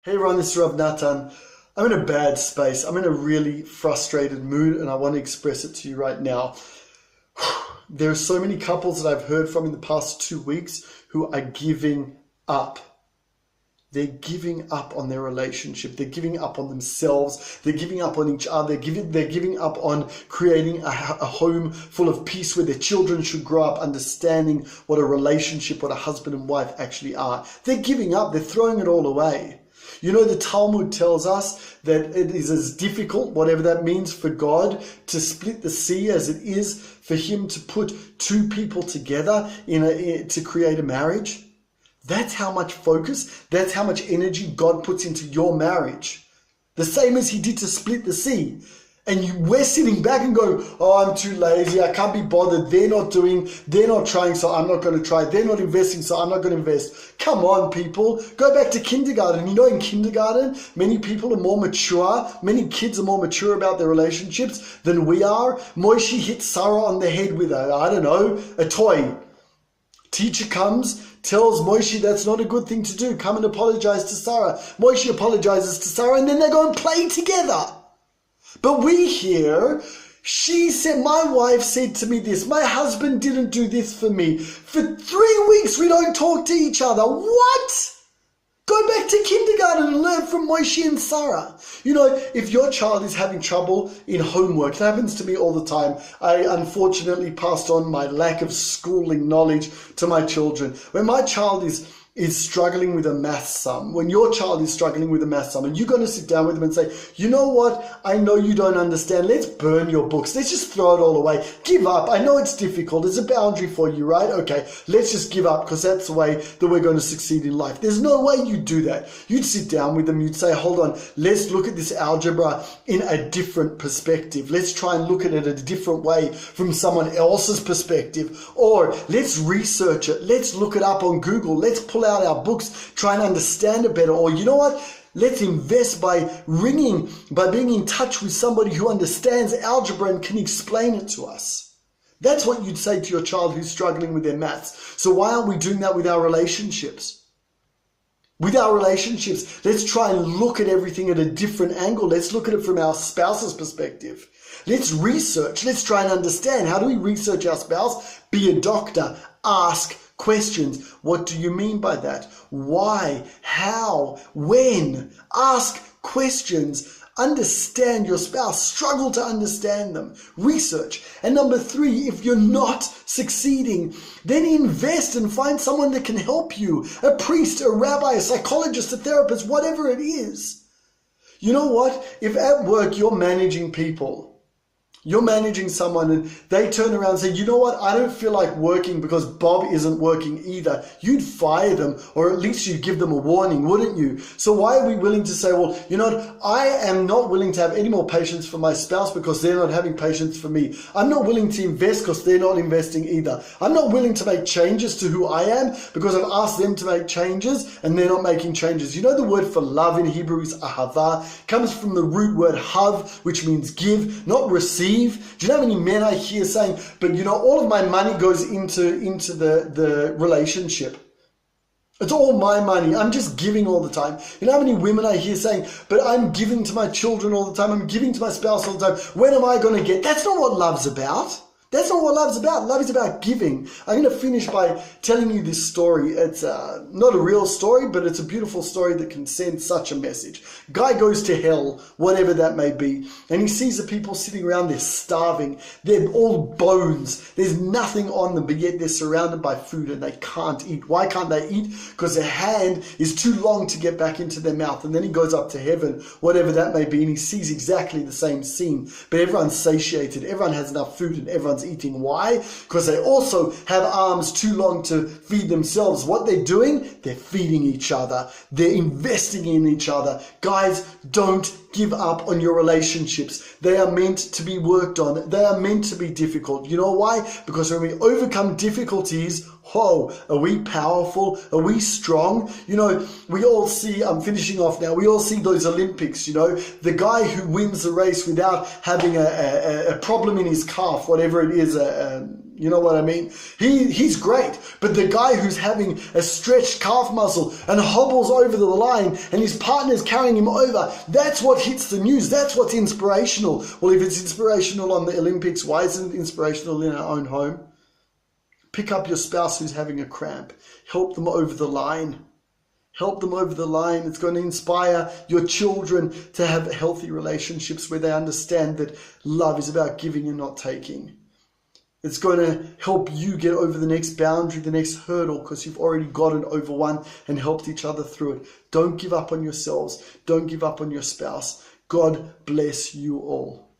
Hey Ron, this is Rav Natan. I'm in a bad space. I'm in a really frustrated mood and I want to express it to you right now. There are so many couples that I've heard from in the past 2 weeks who are giving up. They're giving up on their relationship. They're giving up on themselves. They're giving up on each other. They're giving up on creating a home full of peace where their children should grow up understanding what a relationship, what a husband and wife actually are. They're giving up. They're throwing it all away. You know, the Talmud tells us that it is as difficult, whatever that means, for God to split the sea as it is for him to put two people together to create a marriage. That's how much focus, that's how much energy God puts into your marriage. The same as he did to split the sea. And we're sitting back and going, oh, I'm too lazy, I can't be bothered, they're not trying, so I'm not going to try, they're not investing, so I'm not going to invest. Come on, people, go back to kindergarten. You know, in kindergarten, many people are more mature, many kids are more mature about their relationships than we are. Moshe hit Sarah on the head with a toy. Teacher comes, tells Moshe that's not a good thing to do, come and apologize to Sarah. Moshe apologizes to Sarah and then they go and play together. But we hear, she said, my wife said to me this, my husband didn't do this for me. For 3 weeks we don't talk to each other. What? Go back to kindergarten and learn from Moshe and Sarah. You know, if your child is having trouble in homework, it happens to me all the time. I unfortunately passed on my lack of schooling knowledge to my children. When my child is struggling with a math sum, when your child is struggling with a math sum, and you're going to sit down with them and say, you know what, I know you don't understand, let's burn your books, let's just throw it all away, give up, I know it's difficult, there's a boundary for you, right? Okay, let's just give up because that's the way that we're going to succeed in life. There's no way you'd do that. You'd sit down with them, you'd say, hold on, let's look at this algebra in a different perspective. Let's try and look at it a different way from someone else's perspective. Or let's research it, let's look it up on Google, let's pull out our books, try and understand it better. Or you know what? Let's invest by being in touch with somebody who understands algebra and can explain it to us. That's what you'd say to your child who's struggling with their maths. So why aren't we doing that with our relationships? With our relationships, let's try and look at everything at a different angle. Let's look at it from our spouse's perspective. Let's research. Let's try and understand. How do we research our spouse? Be a doctor. Ask questions. What do you mean by that? Why? How? When? Ask questions. Understand your spouse. Struggle to understand them. Research. And number 3, if you're not succeeding, then invest and find someone that can help you. A priest, a rabbi, a psychologist, a therapist, whatever it is. You know what? If at work you're managing people, you're managing someone and they turn around and say, you know what, I don't feel like working because Bob isn't working either. You'd fire them, or at least you'd give them a warning, wouldn't you? So why are we willing to say, well, you know what, I am not willing to have any more patience for my spouse because they're not having patience for me. I'm not willing to invest because they're not investing either. I'm not willing to make changes to who I am because I've asked them to make changes and they're not making changes. You know, the word for love in Hebrew is ahava. It comes from the root word hav, which means give, not receive. Do you know how many men I hear saying, but you know, all of my money goes into the relationship. It's all my money. I'm just giving all the time. You know how many women I hear saying, but I'm giving to my children all the time. I'm giving to my spouse all the time. When am I going to get? That's not what love's about. That's not what love's about. Love is about giving. I'm going to finish by telling you this story. It's not a real story, but it's a beautiful story that can send such a message. Guy goes to hell, whatever that may be, and he sees the people sitting around there starving. They're all bones. There's nothing on them, but yet they're surrounded by food and they can't eat. Why can't they eat? Because their hand is too long to get back into their mouth. And then he goes up to heaven, whatever that may be, and he sees exactly the same scene. But everyone's satiated. Everyone has enough food and everyone's eating. Why? Because they also have arms too long to feed themselves. What they're doing, they're feeding each other. They're investing in each other. Guys, don't give up on your relationships. They are meant to be worked on. They are meant to be difficult. You know why? Because when we overcome difficulties, are we powerful? Are we strong? You know, we all see, I'm finishing off now, we all see those Olympics, you know, the guy who wins the race without having a problem in his calf, whatever it is, You know what I mean? He's great, but the guy who's having a stretched calf muscle and hobbles over the line and his partner's carrying him over, that's what hits the news. That's what's inspirational. Well, if it's inspirational on the Olympics, why isn't it inspirational in our own home? Pick up your spouse who's having a cramp. Help them over the line. Help them over the line. It's going to inspire your children to have healthy relationships where they understand that love is about giving and not taking. It's going to help you get over the next boundary, the next hurdle, because you've already gotten over one and helped each other through it. Don't give up on yourselves. Don't give up on your spouse. God bless you all.